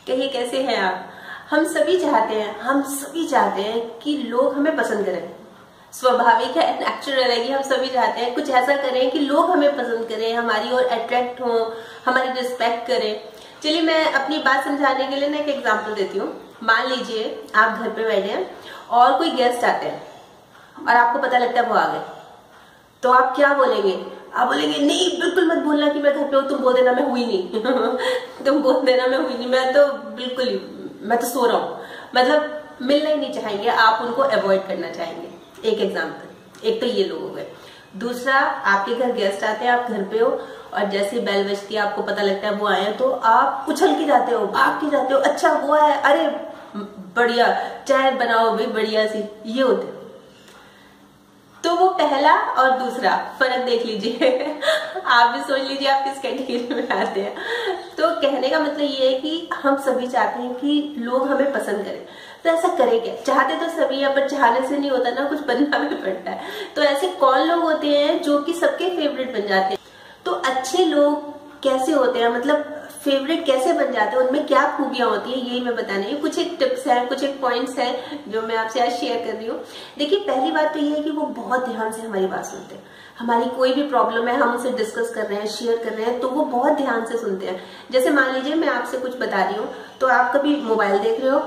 कहिए कैसे हैं आप। हम सभी चाहते हैं कि लोग हमें पसंद करें। स्वाभाविक है, नेचुरल है कि हम सभी चाहते हैं कुछ ऐसा करें कि लोग हमें पसंद करें, हमारी ओर अट्रैक्ट हो, हमारी रिस्पेक्ट करें। चलिए मैं अपनी बात समझाने के लिए ना एक एग्जांपल देती हूँ। मान लीजिए आप घर पे बैठे हैं और कोई गेस्ट आते हैं और आपको पता लगता है वो आ गए, तो आप क्या बोलेंगे? आप बोलेंगे नहीं बिल्कुल मत बोलना कि मैं घर पे हूँ, तुम बोल देना मैं हुई नहीं तुम बोल देना मैं हुई नहीं, मैं तो बिल्कुल ही मैं तो सो रहा हूँ। मतलब मिलना ही नहीं चाहेंगे, आप उनको अवॉइड करना चाहेंगे। एक एग्जाम्पल, एक तो ये लोग हो गए। दूसरा, आपके घर गेस्ट आते हैं, आप घर पे हो और जैसे बेल बजती है आपको पता लगता है वो आए हैं, तो आप उछल के जाते हो, भाग के जाते हो, अच्छा वो है, अरे बढ़िया चाय बनाओ भाई बढ़िया सी, ये होते। तो वो पहला और दूसरा फर्क देख लीजिए आप भी सोच लीजिए आप किस कैटेगरी में आते हैं। तो कहने का मतलब ये है कि हम सभी चाहते हैं कि लोग हमें पसंद करें। तो ऐसा करें क्या? चाहते तो सभी हैं पर चाहने से नहीं होता ना, कुछ बनना भी पड़ता है। तो ऐसे कौन लोग होते हैं जो कि सबके फेवरेट बन जाते हैं? तो अच्छे लोग कैसे होते हैं, मतलब फेवरेट कैसे बन जाते हैं, उनमें क्या खूबियां होती है, यही मैं बताने की कुछ एक टिप्स है, कुछ एक पॉइंट्स है जो मैं आपसे आज शेयर कर रही हूँ। देखिए पहली बात तो ये है कि वो बहुत ध्यान से हमारी बात सुनते हैं। हमारी कोई भी प्रॉब्लम है, हम उसे डिस्कस कर रहे हैं, शेयर कर रहे हैं, तो वो बहुत ध्यान से सुनते हैं। जैसे मान लीजिए मैं आपसे कुछ बता रही हूँ, तो आप कभी मोबाइल देख रहे हो,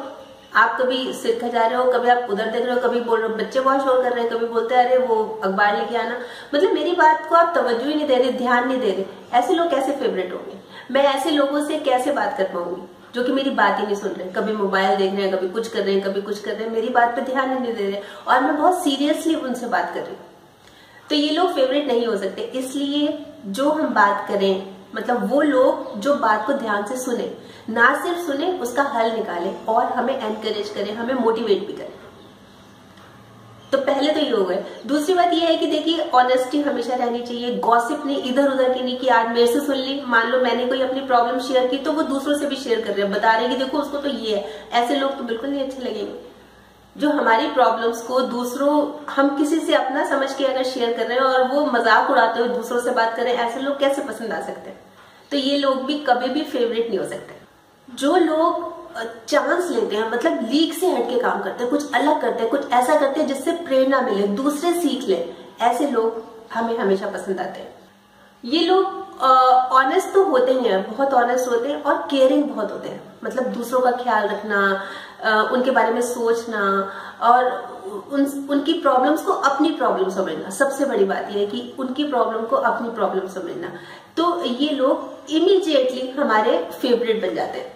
आप कभी सिर खजा रहे हो, कभी आप उधर देख रहे हो, कभी बोल रहे हो बच्चे बहुत शोर कर रहे हैं, कभी बोलते हैं अरे वो अखबार लेके आना। मतलब मेरी बात को आप तवज्जो ही नहीं दे रहे, ध्यान नहीं दे रहे। ऐसे लोग कैसे फेवरेट होंगे? मैं ऐसे लोगों से कैसे बात कर पाऊंगी जो कि मेरी बात ही नहीं सुन रहे, कभी मोबाइल देख रहे हैं, कभी कुछ कर रहे हैं, कभी कुछ कर रहे हैं, मेरी बात पे ध्यान ही नहीं दे रहे और मैं बहुत सीरियसली उनसे बात कर रही हूँ। तो ये लोग फेवरेट नहीं हो सकते। इसलिए जो हम बात करें, मतलब वो लोग जो बात को ध्यान से सुने, ना सिर्फ सुने, उसका हल निकाले और हमें एनकरेज करें, हमें मोटिवेट भी करें। तो पहले तो ये हो गए। दूसरी बात ये है कि देखिए ऑनेस्टी हमेशा रहनी चाहिए। गॉसिप नहीं, इधर उधर की नहीं कि आज मेरे से सुन ली, मान लो मैंने कोई अपनी प्रॉब्लम शेयर की तो वो दूसरों से भी शेयर कर रहे हैं, बता रहे हैं कि देखो उसको तो ये है। ऐसे लोग तो बिल्कुल नहीं अच्छे लगेंगे। जो हमारी प्रॉब्लम्स को दूसरों, हम किसी से अपना समझ के अगर शेयर कर रहे हैं और वो मजाक उड़ाते हुए दूसरों से बात कर रहे हैं, ऐसे लोग कैसे पसंद आ सकते हैं? तो ये लोग भी कभी भी फेवरेट नहीं हो सकते। जो लोग चांस लेते हैं, मतलब लीक से हटके काम करते हैं, कुछ अलग करते हैं, कुछ ऐसा करते हैं जिससे प्रेरणा मिले, दूसरे सीख ले, ऐसे लोग हमें हमेशा पसंद आते हैं। ये लोग ऑनेस्ट तो होते ही हैं, बहुत ऑनेस्ट होते हैं और केयरिंग बहुत होते हैं। मतलब दूसरों का ख्याल रखना, उनके बारे में सोचना और उनकी प्रॉब्लम्स को अपनी प्रॉब्लम समझना। सबसे बड़ी बात यह है कि उनकी प्रॉब्लम को अपनी प्रॉब्लम समझना। तो ये लोग इमीडिएटली हमारे फेवरेट बन जाते हैं।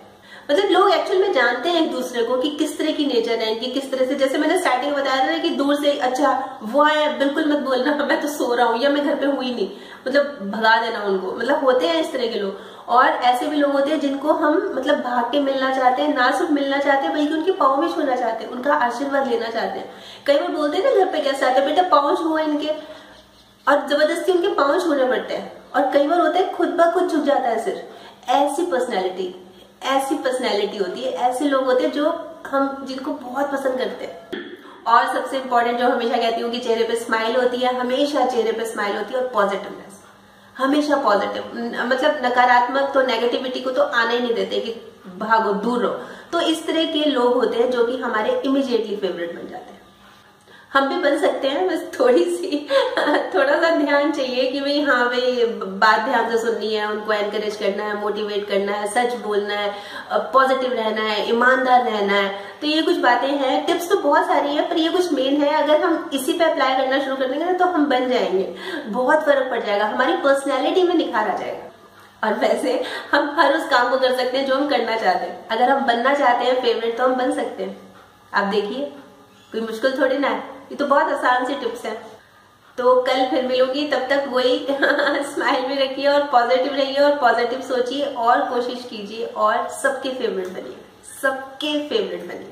मतलब लोग एक्चुअल में जानते हैं एक दूसरे को कि किस तरह की नेचर है इनकी, किस तरह से, जैसे मैंने स्टार्टिंग में बताया था कि दूर से अच्छा वो है बिल्कुल मत बोलना मैं तो सो रहा हूँ या मैं घर पे हुई नहीं, मतलब भगा देना उनको। मतलब होते हैं इस तरह के लोग। और ऐसे भी लोग होते हैं जिनको हम मतलब भाग के मिलना चाहते हैं, ना सिर्फ मिलना चाहते हैं बल्कि उनके पाँव भी छूना चाहते हैं, उनका आशीर्वाद लेना चाहते हैं। कई बार बोलते हैं ना घर पे कैसे आते हैं, बेटा पाँव छुओ इनके, और जबरदस्ती उनके पाँव छूने पड़ते हैं। और कई बार होता है खुद ब खुद झुक जाता है सिर। ऐसी पर्सनैलिटी होती है, ऐसे लोग होते हैं जो हम जिनको बहुत पसंद करते हैं। और सबसे इंपॉर्टेंट जो हमेशा कहती हूँ कि चेहरे पे स्माइल होती है, हमेशा चेहरे पे स्माइल होती है और पॉजिटिवनेस, हमेशा पॉजिटिव। मतलब नकारात्मक तो, नेगेटिविटी को तो आने ही नहीं देते कि भागो दूर रहो। तो इस तरह के लोग होते हैं जो कि हमारे इमीडिएटली फेवरेट बन जाते हैं। हम भी बन सकते हैं, बस थोड़ा सा ध्यान चाहिए कि भाई हाँ भाई बात ध्यान से सुननी है, उनको एनकरेज करना है, मोटिवेट करना है, सच बोलना है, पॉजिटिव रहना है, ईमानदार रहना है। तो ये कुछ बातें हैं, टिप्स तो बहुत सारी है पर ये कुछ मेन है। अगर हम इसी पे अप्लाई करना शुरू कर देंगे ना तो हम बन जाएंगे, बहुत फर्क पड़ जाएगा, हमारी पर्सनैलिटी में निखार आ जाएगा। और वैसे हम हर उस काम को कर सकते हैं जो हम करना चाहते हैं। अगर हम बनना चाहते हैं फेवरेट तो हम बन सकते हैं। आप देखिए कोई मुश्किल थोड़ी ना है, ये तो बहुत आसान सी टिप्स है। तो कल फिर मिलूंगी, तब तक वही स्माइल भी रखिए और पॉजिटिव रहिए और पॉजिटिव सोचिए और कोशिश कीजिए और सबके फेवरेट बनिए, सबके फेवरेट बनिए।